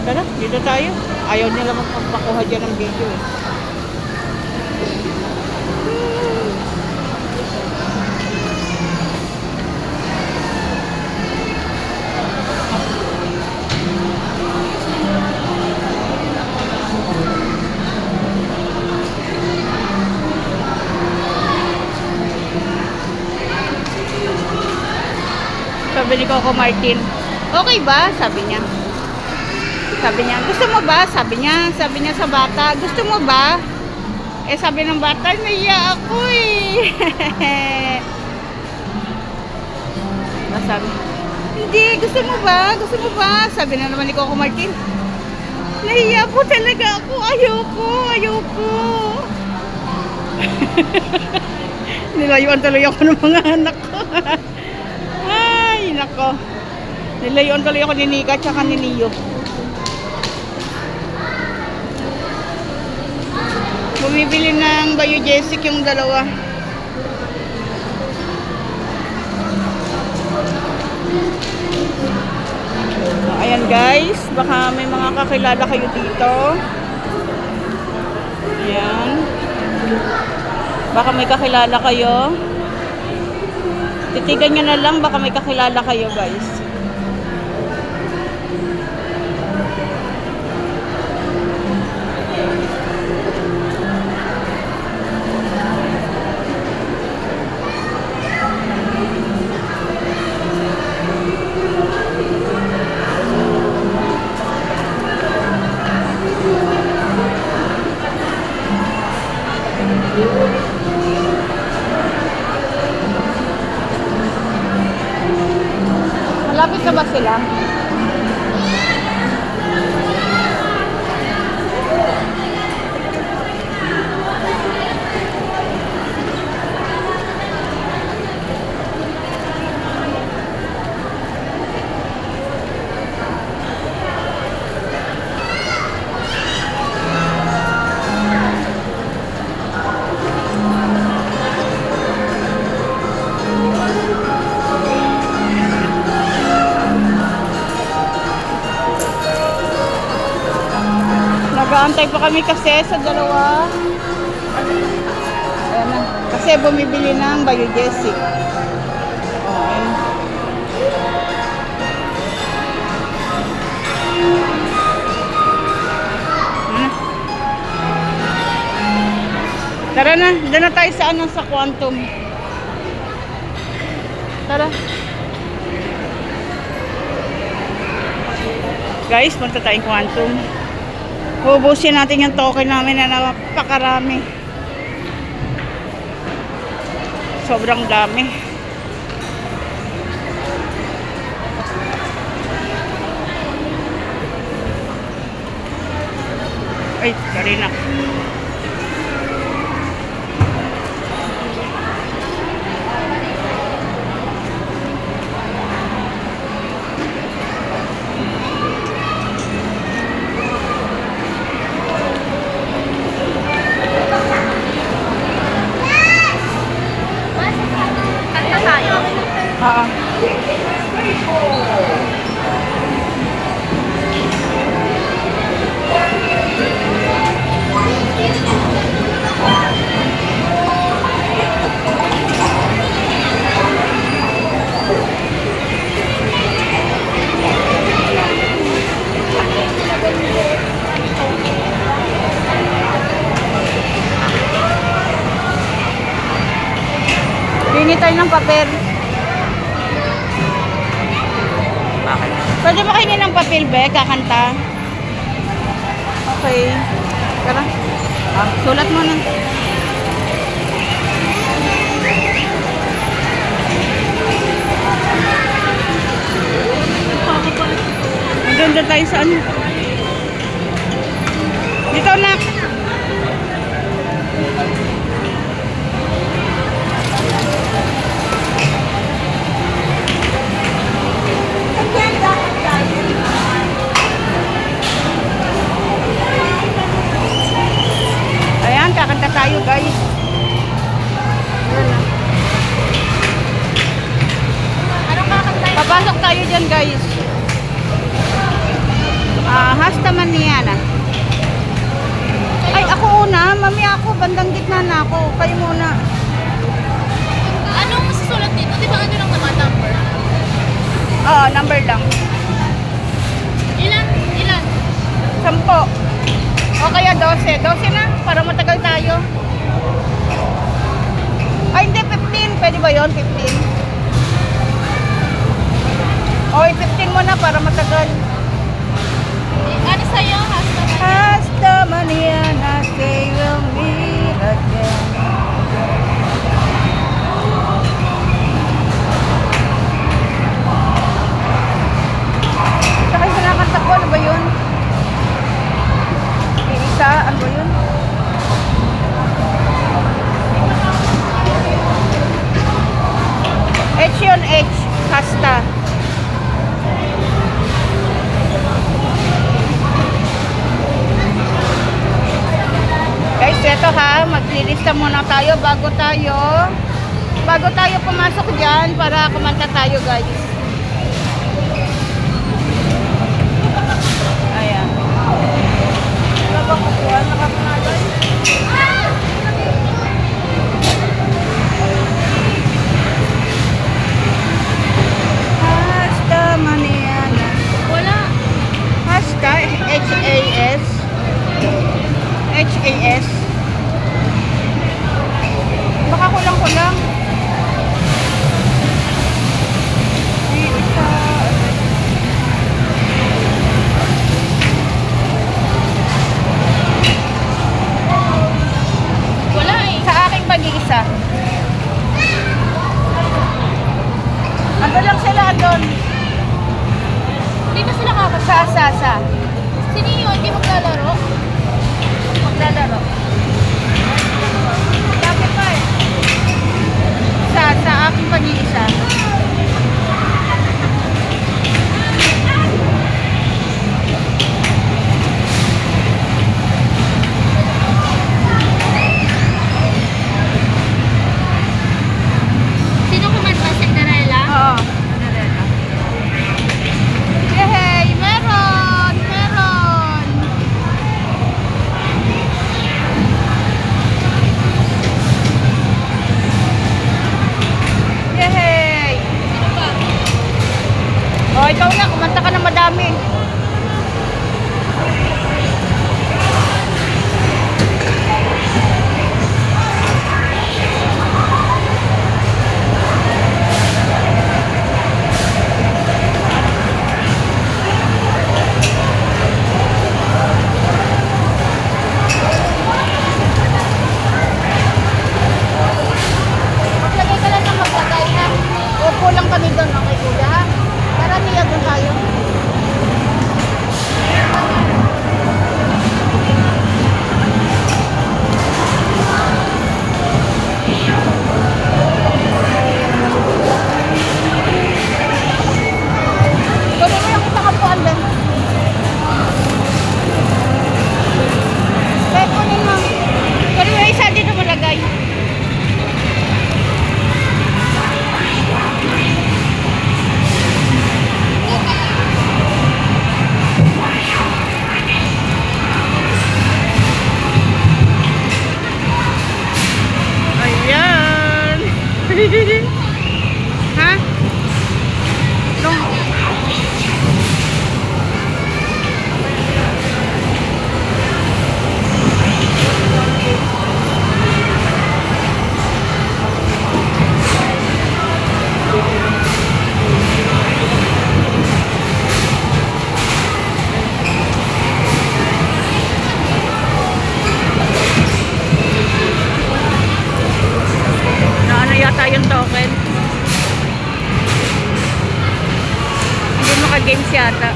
Tara, dito tayo. Ayaw nila magpapakuha dyan ng video eh. Sabi ni Coco Martin, okay ba? Sabi niya. Sabi niya, gusto mo ba? Sabi niya sa bata, gusto mo ba? Eh sabi ng bata, naiya ako eh. Sabi, hindi, gusto mo ba? Gusto mo ba? Sabi na naman ni Coco Martin, naiya po talaga ako, ayoko. Nilayuan tuloy ako ng mga anak ko. Ay, nako. Nilayuan tuloy ako ni Nika at saka ni Neo. Bumibili ng Biogesic yung dalawa. Ayan guys, baka may mga kakilala kayo dito. Ayan. Baka may kakilala kayo. Titigan nyo na lang, baka may kakilala kayo guys. Malapit na ba sila? Nag-aantay pa kami kasi sa dalawa. Ayan na. Kasi bumibili ng Biogesic. Oh, ayan. Tara na. Doon na tayo sa sa Quantum. Tara. Guys, punta tayong Quantum. Ubusin natin yung token namin na napakarami. Sobrang dami. Ay, sorry na. Hingi tayo ng papel. Bakit? Pwede mo kayo ng papel, be? Kakanta. Okay. Tara. Sulat mo na. Maganda tayo sa ano. Dito na. Ayan, kakanta tayo guys. Anong kakanta? Papasok tayo dyan guys. Hasta Maniana. Ay, ako una. Mami ako. Bandang gitna na ako. Kayo muna. Anong masusulat dito? Di ba ano lang naman number? Oo, number lang. Ilan? Ilan? 10. O kaya 12. 12 na. Para matagal tayo. Ay, hindi. 15. Pwede ba yun? 15. O, 15 mo na para matagal. Ano sa'yo? Hasta ba? Hasta mañana se will meet again. Saka yung kinakanta ko, ano ba yun? Isa, ano ba yun? H yun, H. Hasta. Guys, eto ha, maglilista muna tayo bago tayo pumasok dyan para kumanta tayo guys. Ayan. Wala bang kukuha? Nakapangalan? Hasta mañana. Wala. Hasta, H-A-S. H-A-S. Baka kulang-kulang. Isa. Wala eh. Sa aking pag-iisa. Ano lang sila doon? Hindi ba sila kakasama? Sa. Sino yun? Hindi maglalaro? Maglalaro. Bakit pa eh? Sa aking pag-iisa. Sino kumanta? Cinderella? Oo. Yehey! Meron! Meron! Yehey! Sino ba? O, ikaw na. Kumanta ka ng madami. Maglagay ka lang ng maglagay ha. Upo lang kami doon, okay kuya ha? Para niya doon tayo. Tuloy mo yung isang kapuan din. Kaya kunin mo. Tuloy mo yung isa dito mo lagay. Ayan. Ha? No. Naano yata yung token? Hindi maka-games yata.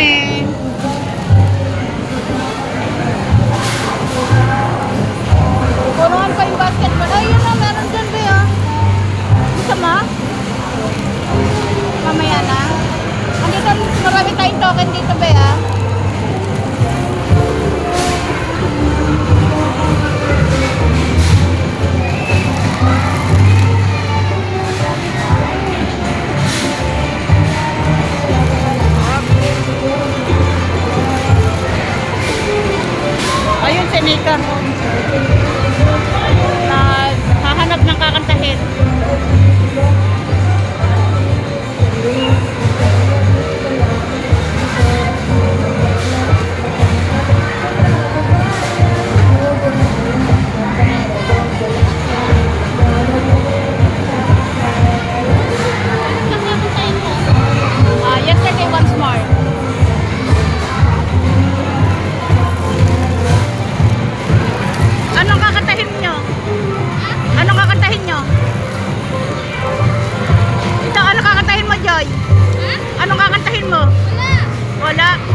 kami. Punuan pa yung basketball. Ay, yun na, meron dyan ba yun? Gusto mo? Mamaya na. Andito, marami tayong token dito ba ya? Ayun si Nika. Hahanap ng kakantahin. Yesterday once more. Anong kakantahin nyo? Anong kakantahin nyo? Ito, anong kakantahin mo, Joy? Ha? Anong kakantahin mo? Wala. Wala.